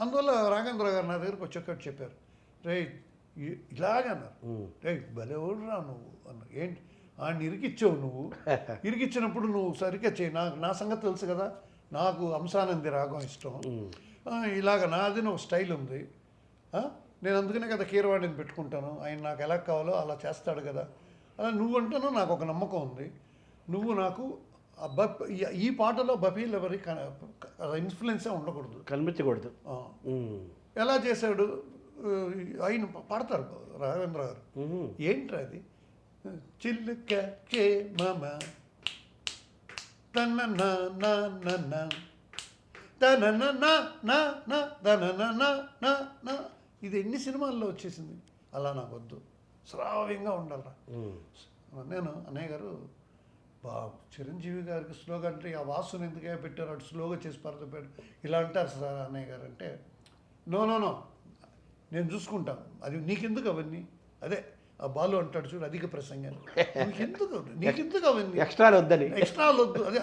అందువల్ల రాఘవేంద్ర గారు నా దగ్గరకు వచ్చేటట్టు చెప్పారు, రే ఇలాగన్నారు, రే భలేవాడురా నువ్వు అన్న. ఏంటి ఆయన ఇరికిచ్చావు నువ్వు, ఇరికిచ్చినప్పుడు నువ్వు సరిగ్గా చేయి, నా సంగతి తెలుసు కదా, నాకు అంశానంది రాగం ఇష్టం, ఇలాగ నాది ఒక స్టైల్ ఉంది, నేను అందుకనే కదా కీరవాణిని పెట్టుకుంటాను, ఆయన నాకు ఎలా కావాలో అలా చేస్తాడు కదా, అలా నువ్వంటానో నాకు ఒక నమ్మకం ఉంది, నువ్వు నాకు ఈ పాటలో బఫీల్ ఎవరి ఇన్ఫ్లుయెన్సే ఉండకూడదు, కనిపించకూడదు. ఎలా చేశాడు ఆయన పాడతారు రాఘవేంద్ర గారు, ఏంట్రా అది, చిల్లుక కే మమ తన ఇది ఎన్ని సినిమాల్లో వచ్చేసింది, అలా నాకు వద్దు, శ్రావ్యంగా ఉండాలరా. నేను అన్నయ్య గారు చిరంజీవి గారికి స్లోగా అంటే ఆ వాసుని ఎందుకే పెట్టారు, అటు స్లోగా చేసి పరదపెట్టారు ఇలా అంటారు సార్ అన్నయ్య గారు అంటే, నో నేను చూసుకుంటాను, అది నీకెందుకు అవన్నీ, అదే ఆ బాలు అంటాడు చూడు అధిక ప్రసంగాలు, నీకెందుకు అవన్నీ, ఎక్స్ట్రా వద్దని, ఎక్స్ట్రా వద్దు, అదే